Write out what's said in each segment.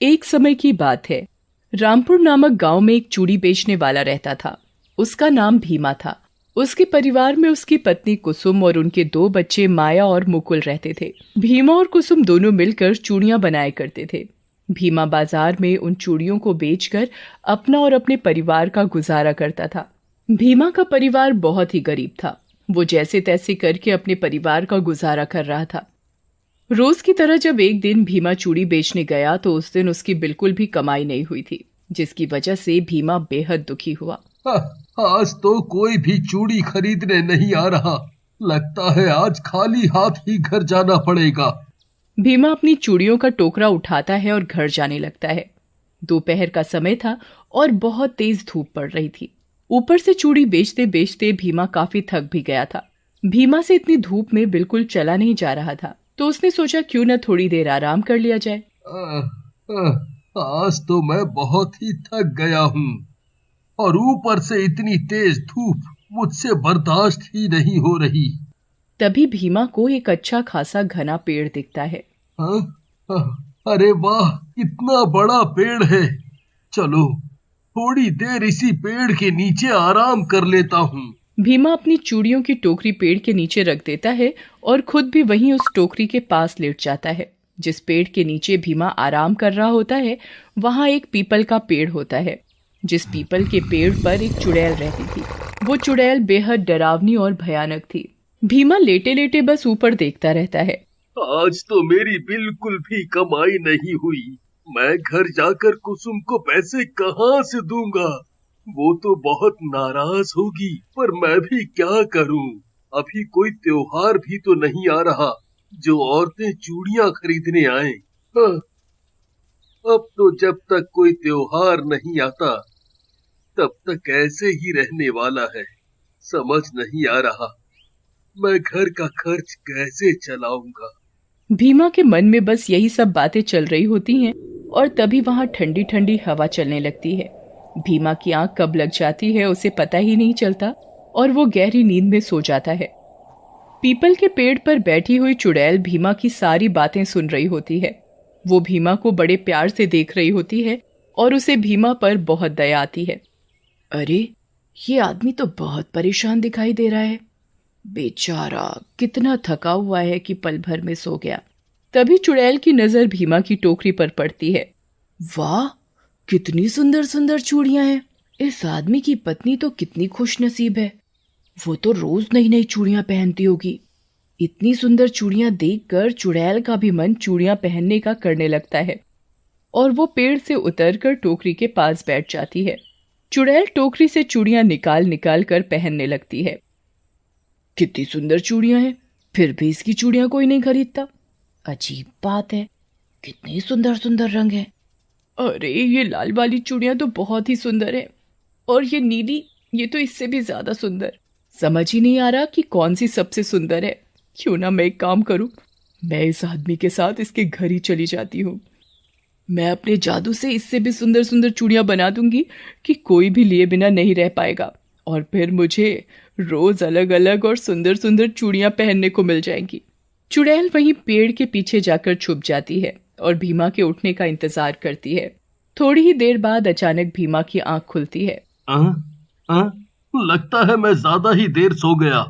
एक समय की बात है। रामपुर नामक गांव में एक चूड़ी बेचने वाला रहता था। उसका नाम भीमा था। उसके परिवार में उसकी पत्नी कुसुम और उनके 2 बच्चे माया और मुकुल रहते थे। भीमा और कुसुम दोनों मिलकर चूड़ियां बनाया करते थे। भीमा बाजार में उन चूड़ियों को बेचकर अपना और अपने परिवार का गुजारा करता था। भीमा का परिवार बहुत ही गरीब था। वो जैसे तैसे करके अपने परिवार का गुजारा कर रहा था। रोज की तरह जब एक दिन भीमा चूड़ी बेचने गया तो उस दिन उसकी बिल्कुल भी कमाई नहीं हुई थी, जिसकी वजह से भीमा बेहद दुखी हुआ। हाँ, आज तो कोई भी चूड़ी खरीदने नहीं आ रहा। लगता है आज खाली हाथ ही घर जाना पड़ेगा। भीमा अपनी चूड़ियों का टोकरा उठाता है और घर जाने लगता है। दोपहर का समय था और बहुत तेज धूप पड़ रही थी। ऊपर से चूड़ी बेचते बेचते भीमा काफी थक भी गया था। भीमा से इतनी धूप में बिल्कुल चला नहीं जा रहा था, तो उसने सोचा क्यों न थोड़ी देर आराम कर लिया जाए। आज तो मैं बहुत ही थक गया हूँ और ऊपर से इतनी तेज धूप मुझसे बर्दाश्त ही नहीं हो रही। तभी भीमा को एक अच्छा खासा घना पेड़ दिखता है। हाँ? हाँ, अरे वाह, कितना बड़ा पेड़ है। चलो थोड़ी देर इसी पेड़ के नीचे आराम कर लेता हूँ। भीमा अपनी चूड़ियों की टोकरी पेड़ के नीचे रख देता है और खुद भी वहीं उस टोकरी के पास लेट जाता है। जिस पेड़ के नीचे भीमा आराम कर रहा होता है, वहां एक पीपल का पेड़ होता है। जिस पीपल के पेड़ पर एक चुड़ैल रहती थी। वो चुड़ैल बेहद डरावनी और भयानक थी। भीमा लेटे लेटे बस ऊपर देखता रहता है। आज तो मेरी बिल्कुल भी कमाई नहीं हुई। मैं घर जाकर कुसुम को पैसे कहाँ से दूंगा? वो तो बहुत नाराज होगी, पर मैं भी क्या करूं? अभी कोई त्योहार भी तो नहीं आ रहा जो औरतें चूड़ियां खरीदने आए। हाँ, अब तो जब तक कोई त्योहार नहीं आता तब तक ऐसे ही रहने वाला है। समझ नहीं आ रहा मैं घर का खर्च कैसे चलाऊंगा। भीमा के मन में बस यही सब बातें चल रही होती हैं और तभी वहां ठंडी ठंडी हवा चलने लगती है। भीमा की आंख कब लग जाती है उसे पता ही नहीं चलता और वो गहरी नींद में सो जाता है। पीपल के पेड़ पर बैठी हुई चुड़ैल भीमा की सारी बातें सुन रही होती है। वो भीमा को बड़े प्यार से देख रही होती है और उसे भीमा पर बहुत दया आती है। अरे, ये आदमी तो बहुत परेशान दिखाई दे रहा है। बेचारा कितना थका हुआ है कि पल भर में सो गया। तभी चुड़ैल की नजर भीमा की टोकरी पर पड़ती है। वाह, कितनी सुंदर सुंदर चूड़ियां हैं। इस आदमी की पत्नी तो कितनी खुशनसीब है। वो तो रोज नई नई चूड़ियां पहनती होगी। इतनी सुंदर चूड़ियां देखकर चुड़ैल का भी मन चूड़ियां पहनने का करने लगता है और वो पेड़ से उतरकर टोकरी के पास बैठ जाती है। चुड़ैल टोकरी से चूड़ियां निकाल निकाल कर पहनने लगती है। कितनी सुंदर चूड़ियां हैं, फिर भी इसकी चूड़ियां कोई नहीं खरीदता। अजीब बात है, कितनी सुंदर सुंदर रंग है। अरे, ये लाल वाली चूड़ियां तो बहुत ही सुंदर है और ये नीली, ये तो इससे भी ज्यादा सुंदर। समझ ही नहीं आ रहा कि कौन सी सबसे सुंदर है। क्यों ना मैं एक काम करूं, मैं इस आदमी के साथ इसके घर ही चली जाती हूँ। मैं अपने जादू से इससे भी सुंदर सुंदर चूड़ियां बना दूंगी कि कोई भी लिए बिना नहीं रह पाएगा और फिर मुझे रोज अलग अलग और सुंदर सुंदर चूड़ियां पहनने को मिल जाएंगी। चुड़ैल वहीं पेड़ के पीछे जाकर छुप जाती है और भीमा के उठने का इंतजार करती है। थोड़ी ही देर बाद अचानक भीमा की आंख खुलती है। लगता है मैं ज्यादा ही देर सो गया।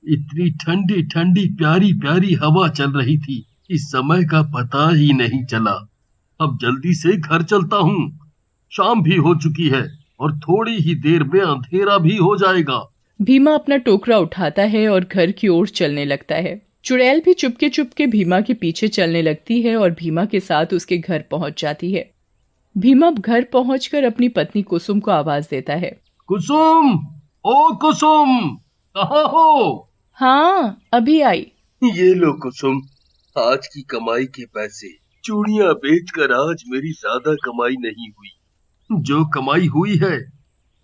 इतनी ठंडी ठंडी प्यारी प्यारी हवा चल रही थी, इस समय का पता ही नहीं चला। अब जल्दी से घर चलता हूँ। शाम भी हो चुकी है और थोड़ी ही देर में अंधेरा भी हो जाएगा। भीमा अपना टोकरा उठाता है और घर की ओर चलने लगता है। चुड़ैल भी चुपके चुपके भीमा के पीछे चलने लगती है और भीमा के साथ उसके घर पहुंच जाती है। भीमा घर पहुंचकर अपनी पत्नी कुसुम को आवाज देता है। कुसुम, ओ कुसुम, कहाँ हो? हाँ, अभी आई। ये लो कुसुम, आज की कमाई के पैसे। चूड़ियां बेचकर आज मेरी ज्यादा कमाई नहीं हुई। जो कमाई हुई है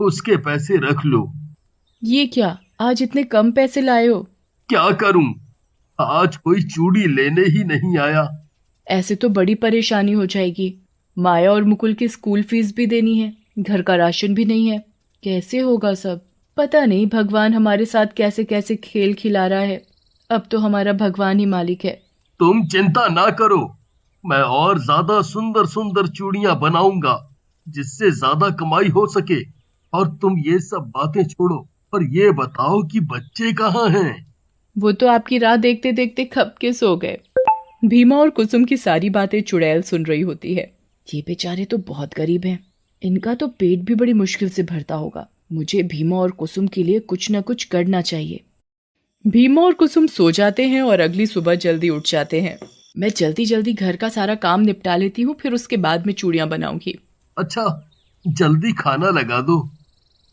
उसके पैसे रख लो। ये क्या, आज इतने कम पैसे लाए हो? क्या करूं, आज कोई चूड़ी लेने ही नहीं आया। ऐसे तो बड़ी परेशानी हो जाएगी। माया और मुकुल की स्कूल फीस भी देनी है, घर का राशन भी नहीं है। कैसे होगा सब? पता नहीं भगवान हमारे साथ कैसे कैसे खेल खिला रहा है। अब तो हमारा भगवान ही मालिक है। तुम चिंता ना करो, मैं और ज्यादा सुंदर सुंदर चूड़ियां बनाऊंगा जिससे ज्यादा कमाई हो सके। और तुम ये सब बातें छोड़ो और ये बताओ कि बच्चे कहाँ हैं? वो तो आपकी राह देखते देखते खप के सो गए। भीमा और कुसुम की सारी बातें चुड़ैल सुन रही होती है। ये बेचारे तो बहुत गरीब हैं। इनका तो पेट भी बड़ी मुश्किल से भरता होगा। मुझे भीमा और कुसुम के लिए कुछ न कुछ करना चाहिए। भीमा और कुसुम सो जाते हैं और अगली सुबह जल्दी उठ जाते हैं। मैं जल्दी जल्दी घर का सारा काम निपटा लेती हूँ, फिर उसके बाद में चूड़ियां बनाऊंगी। अच्छा, जल्दी खाना लगा दो।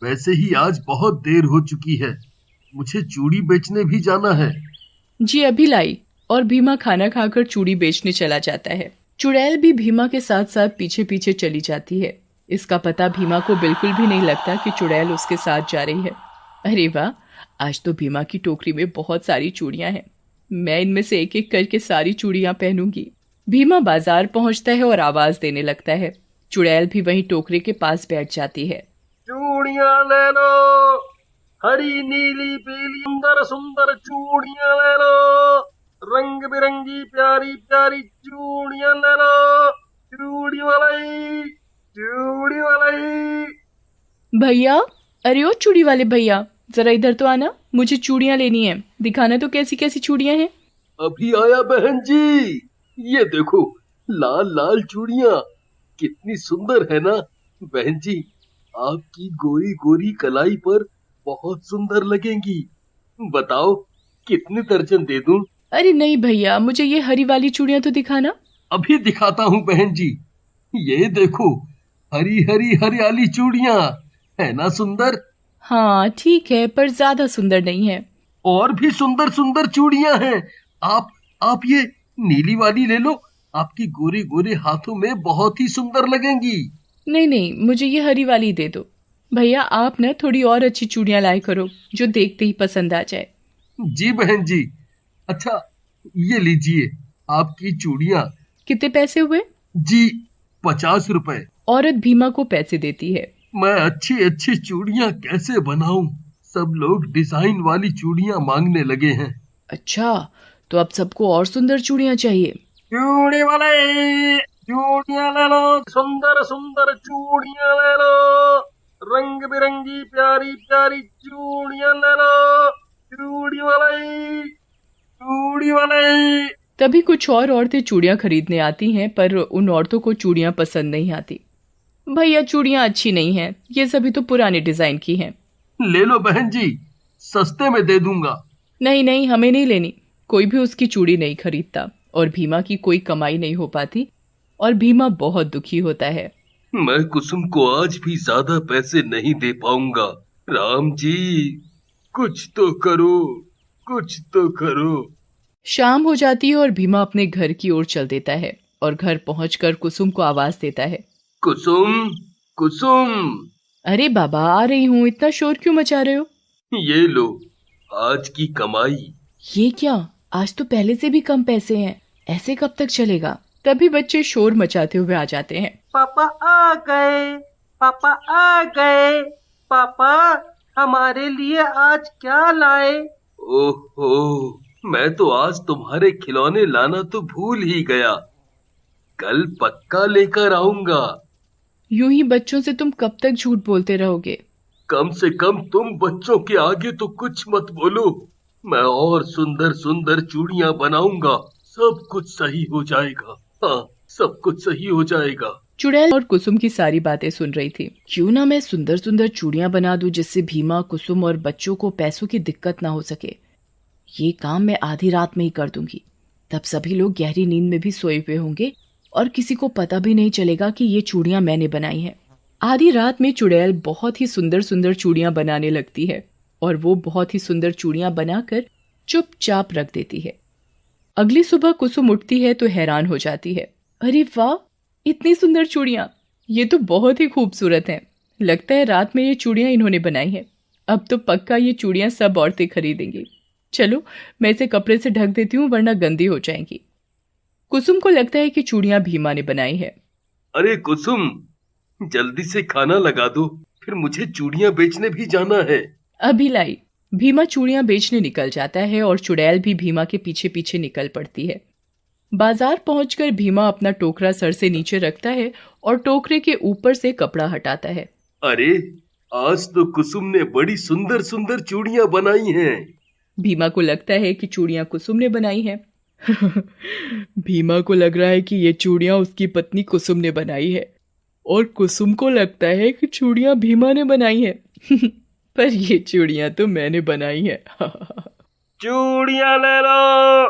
वैसे ही आज बहुत देर हो चुकी है। मुझे चूड़ी बेचने भी जाना है। जी अभी लाई। और भीमा खाना खाकर चूड़ी बेचने चला जाता है। चुड़ैल भी भीमा के साथ साथ पीछे पीछे चली जाती है। इसका पता भीमा को बिल्कुल भी नहीं लगता कि चुड़ैल उसके साथ जा रही है। अरे वाह, आज तो भीमा की टोकरी में बहुत सारी चूड़ियां हैं। मैं इनमें से एक एक करके सारी चूड़ियां पहनूंगी। भीमा बाजार पहुंचता है और आवाज देने लगता है। चुड़ैल भी वहीं टोकरी के पास बैठ जाती है। चूड़ियां ले लो, हरी नीली पीली सुंदर सुंदर चूड़ियां ले लो, रंग बिरंगी प्यारी प्यारी चूड़ियां ले लो। चूड़ी वालाई, चूड़ी वालाई। भैया, अरे ओ चूड़ी वाले भैया, जरा इधर तो आना। मुझे चूड़ियां लेनी है। दिखाना तो कैसी कैसी चूड़ियां हैं। अभी आया बहन जी। ये देखो, लाल लाल चूड़ियां कितनी सुंदर है ना। बहन जी, आपकी गोरी गोरी कलाई पर बहुत सुंदर लगेंगी। बताओ कितने दर्जन दे दूं? अरे नहीं भैया, मुझे ये हरी वाली चूड़ियां तो दिखाना। अभी दिखाता हूँ बहन जी। ये देखो, हरी हरी हरियाली चूड़ियां है ना सुंदर? हाँ ठीक है, पर ज्यादा सुंदर नहीं है। और भी सुंदर सुंदर चूड़ियां हैं। आप ये नीली वाली ले लो। आपकी गोरे गोरे हाथों में बहुत ही सुंदर लगेंगी। नहीं नहीं, मुझे ये हरी वाली दे दो। भैया आप ना थोड़ी और अच्छी चूड़ियां लाए करो जो देखते ही पसंद आ जाए। जी बहन जी। अच्छा, ये लीजिए आपकी चूड़ियां। कितने पैसे हुए? जी, 50 रुपए। औरत भीमा को पैसे देती है। मैं अच्छी अच्छी चूड़ियां कैसे बनाऊं? सब लोग डिजाइन वाली चूड़ियां मांगने लगे हैं। अच्छा, तो अब सबको और सुंदर चूड़ियां चाहिए। चूड़ी वाले, चूड़ियां ले लो, सुंदर सुंदर चूड़ियां ले लो, रंग बिरंगी प्यारी प्यारी चूड़ियां ले लो। चूड़ी वाले, चूड़ी वाले। तभी कुछ और औरतें चूड़ियां खरीदने आती हैं, पर उन औरतों को चूड़ियां पसंद नहीं आती। भैया चूड़ियां अच्छी नहीं हैं, ये सभी तो पुराने डिजाइन की हैं। ले लो बहन जी, सस्ते में दे दूंगा। नहीं नहीं, हमें नहीं लेनी। कोई भी उसकी चूड़ी नहीं खरीदता और भीमा की कोई कमाई नहीं हो पाती और भीमा बहुत दुखी होता है। मैं कुसुम को आज भी ज्यादा पैसे नहीं दे पाऊंगा। राम जी, कुछ तो करो, कुछ तो करो। शाम हो जाती है और भीमा अपने घर की ओर चल देता है और घर पहुंचकर कुसुम को आवाज देता है। कुसुम, कुसुम। अरे बाबा, आ रही हूँ। इतना शोर क्यों मचा रहे हो? ये लो, आज की कमाई। ये क्या, आज तो पहले से भी कम पैसे हैं। ऐसे कब तक चलेगा? तभी बच्चे शोर मचाते हुए आ जाते हैं। पापा आ गए, पापा आ गए, पापा हमारे लिए आज क्या लाए? ओहो, मैं तो आज तुम्हारे खिलौने लाना तो भूल ही गया। कल पक्का लेकर आऊंगा। यूं ही बच्चों से तुम कब तक झूठ बोलते रहोगे? कम से कम तुम बच्चों के आगे तो कुछ मत बोलो। मैं और सुंदर सुंदर चूड़ियां बनाऊंगा। सब कुछ सही हो जाएगा। हाँ, सब कुछ सही हो जाएगा। चुड़ैल और कुसुम की सारी बातें सुन रही थी। क्यों ना मैं सुंदर सुंदर चूड़ियां बना दूं जिससे भीमा, कुसुम और बच्चों को पैसों की दिक्कत ना हो सके। ये काम मैं आधी रात में ही कर दूंगी। तब सभी लोग गहरी नींद में भी सोए हुए होंगे और किसी को पता भी नहीं चलेगा कि ये चूड़ियां मैंने बनाई हैं। आधी रात में चुड़ैल बहुत ही सुंदर सुंदर चूड़ियां बनाने लगती है और वो बहुत ही सुंदर चूड़ियां बनाकर चुपचाप रख देती है। अगली सुबह कुसुम उठती है तो हैरान हो जाती है। अरे वाह, इतनी सुंदर चूड़ियां! ये तो बहुत ही खूबसूरत हैं। लगता है रात में ये चूड़ियां इन्होंने बनाई हैं। अब तो पक्का ये चूड़ियां सब औरतें खरीदेंगी। चलो, मैं इसे कपड़े से ढक देती हूँ वरना गंदी हो जाएंगी। कुसुम को लगता है कि चूड़ियां भीमा ने बनाई है। अरे कुसुम, जल्दी से खाना लगा दो, फिर मुझे चूड़ियां बेचने भी जाना है। अभी लाई। भीमा चूड़ियां बेचने निकल जाता है और चुड़ैल भी भीमा के पीछे पीछे निकल पड़ती है। बाजार पहुंचकर भीमा अपना टोकरा सर से नीचे रखता है और टोकरे के ऊपर से कपड़ा हटाता है। अरे, आज तो कुसुम ने बड़ी सुंदर सुंदर चूड़ियां बनाई हैं। भीमा को लगता है कि चूड़ियां कुसुम ने बनाई हैं। भीमा को लग रहा है कि ये चूड़ियां उसकी पत्नी कुसुम ने बनाई है और कुसुम को लगता है कि चूड़ियां भीमा ने बनाई है। पर ये चूड़ियां तो मैंने बनाई है। चूड़ियां ले लो,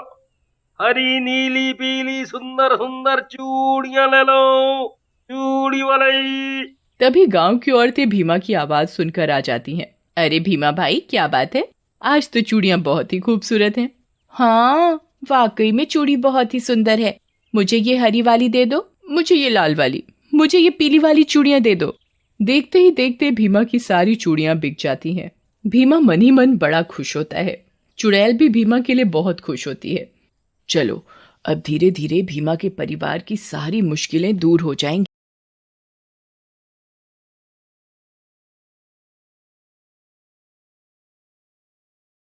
हरी नीली पीली सुंदर सुंदर चूड़ियां ले लो, चूड़ी वाले। तभी गांव की औरतें भीमा की आवाज सुनकर आ जाती हैं। अरे भीमा भाई, क्या बात है? आज तो चूड़ियां बहुत ही खूबसूरत हैं। हाँ, वाकई में चूड़ी बहुत ही सुंदर है। मुझे ये हरी वाली दे दो, मुझे ये लाल वाली, मुझे ये पीली वाली चूड़ियां दे दो। देखते ही देखते भीमा की सारी चूड़ियां बिक जाती हैं। भीमा मन ही मन बड़ा खुश होता है। चुड़ैल भी भीमा के लिए बहुत खुश होती है। चलो, अब धीरे धीरे भीमा के परिवार की सारी मुश्किलें दूर हो जाएंगी।